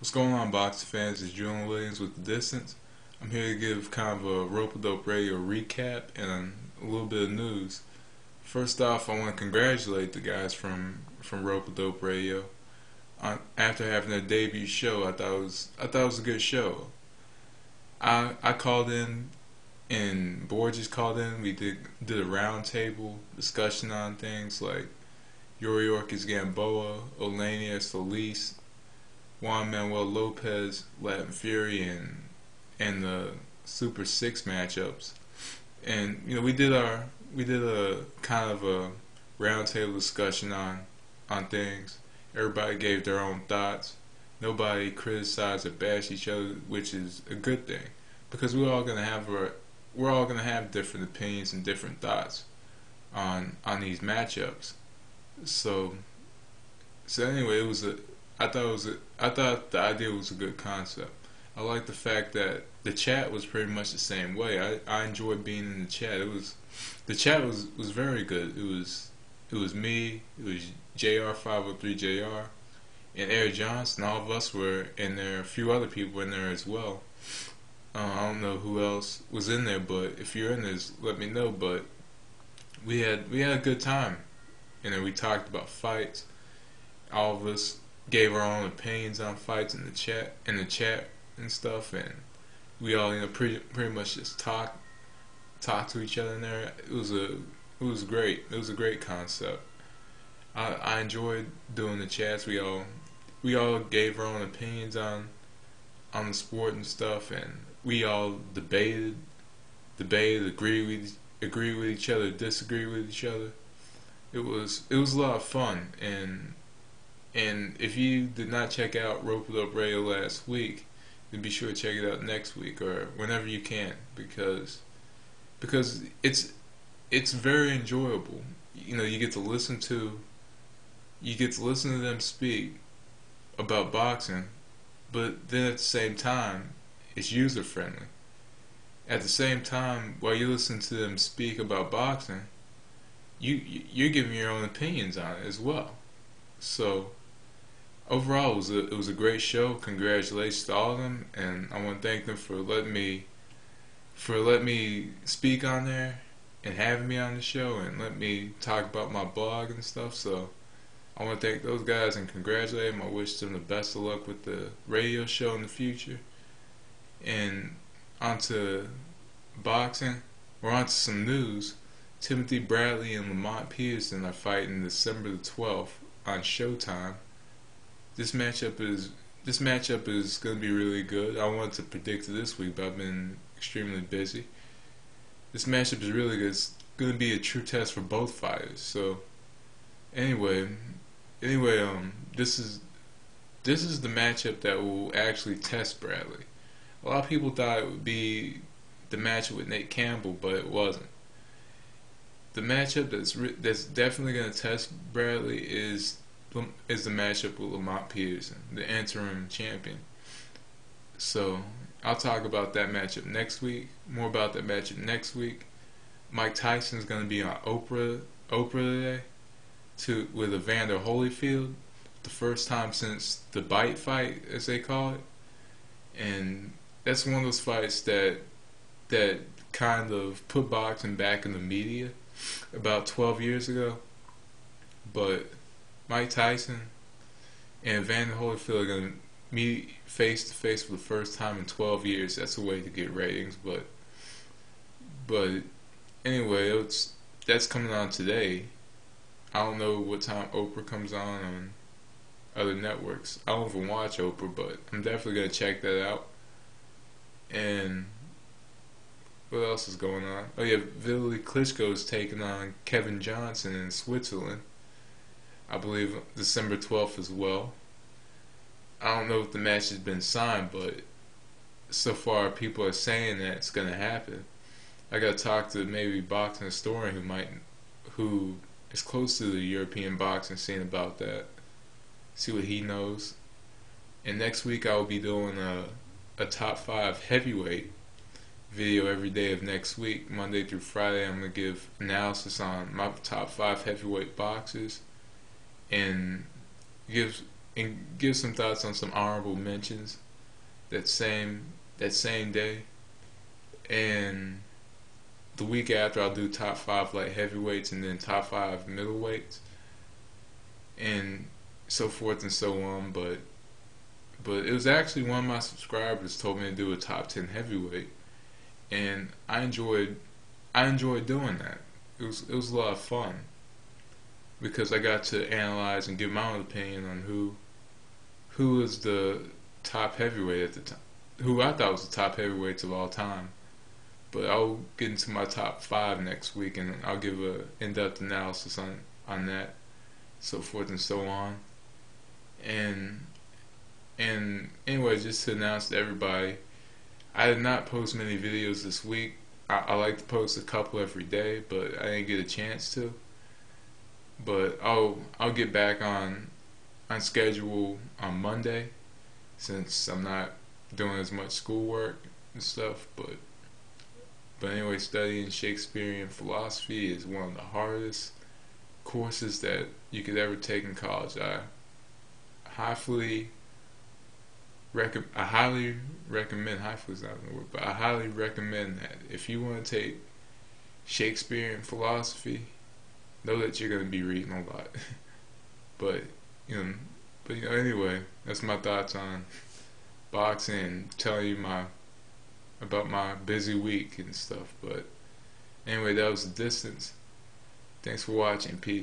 What's going on, boxing fans? It's Julian Williams with The Distance. I'm here to give kind of a Rope-A-Dope Radio recap and a little bit of news. First off, I want to congratulate the guys from Rope-A-Dope Radio. After having their debut show, I thought it was a good show. I called in and Borges called in. We did a roundtable discussion on things like Yoriorkis Gamboa, Oleinia Solis, Juan Manuel Lopez, Latin Fury, and the Super Six matchups. And we did a kind of a roundtable discussion on things. Everybody gave their own thoughts. Nobody criticized or bashed each other, which is a good thing, because we're all gonna have different opinions and different thoughts on these matchups. So anyway, I thought the idea was a good concept. I like the fact that the chat was pretty much the same way. I enjoyed being in the chat. The chat was very good. It was me, it was JR503JR, and Eric Johnson. All of us were in there. A few other people were in there as well. I don't know who else was in there, but if you're in this, let me know. But we had a good time. We talked about fights. All of us gave our own opinions on fights in the chat and stuff, and we all pretty much just talked to each other in there. It was great. It was a great concept. I enjoyed doing the chats. We all gave our own opinions on the sport and stuff, and we all debated, agree with each other, disagree with each other. It was a lot of fun, and if you did not check out Rope-A-Dope Radio last week, then be sure to check it out next week or whenever you can, because it's very enjoyable. You get to listen to them speak about boxing, but then at the same time, it's user friendly. At the same time, while you listen to them speak about boxing, you're giving your own opinions on it as well. So overall, it was a great show. Congratulations to all of them, and I want to thank them for letting me speak on there and having me on the show and let me talk about my blog and stuff. So I want to thank those guys and congratulate them. I wish them the best of luck with the radio show in the future. And onto boxing, or onto some news. Timothy Bradley and Lamont Peterson are fighting December the 12th on Showtime. This matchup is going to be really good. I wanted to predict it this week, but I've been extremely busy. This matchup is really good. It's going to be a true test for both fighters. So anyway, this is the matchup that will actually test Bradley. A lot of people thought it would be the matchup with Nate Campbell, but it wasn't. The matchup that's definitely going to test Bradley is the matchup with Lamont Peterson, the interim champion. So I'll talk about that matchup next week. More about that matchup next week. Mike Tyson is going to be on Oprah today with Evander Holyfield, the first time since the Bite fight, as they call it, and that's one of those fights that kind of put boxing back in the media about 12 years ago. But Mike Tyson and Evander Holyfield are going to meet face to face for the first time in 12 years. That's a way to get ratings. But anyway, that's coming on today. I don't know what time Oprah comes on other networks. I don't even watch Oprah, but I'm definitely going to check that out. And what else is going on? Oh yeah, Vitali Klitschko is taking on Kevin Johnson in Switzerland. I believe December 12th as well. I don't know if the match has been signed, but so far people are saying that it's going to happen. I got to talk to maybe a boxing historian who is close to the European boxing scene about that. See what he knows. And next week I will be doing a top 5 heavyweight video every day of next week, Monday through Friday. I'm going to give analysis on my top 5 heavyweight boxers and give and give some thoughts on some honorable mentions that same day. And the week after, I'll do top 5 light heavyweights and then top 5 middleweights, and so forth and so on. But it was actually one of my subscribers told me to do a top 10 heavyweight, and I enjoyed doing that. It was a lot of fun because I got to analyze and give my own opinion on who was the top heavyweight at the time, who I thought was the top heavyweights of all time. But I'll get into my top 5 next week, and I'll give a in-depth analysis on that, so forth and so on. And anyway, just to announce to everybody, I did not post many videos this week. I like to post a couple every day, but I didn't get a chance to. But I'll get back on schedule on Monday, since I'm not doing as much schoolwork and stuff. But anyway, studying Shakespearean philosophy is one of the hardest courses that you could ever take in college. I highly recommend, highly is not the word, but I highly recommend that if you want to take Shakespearean philosophy, know that you're going to be reading a lot. but anyway, that's my thoughts on boxing and telling you about my busy week and stuff. But anyway, that was The Distance. Thanks for watching. Peace.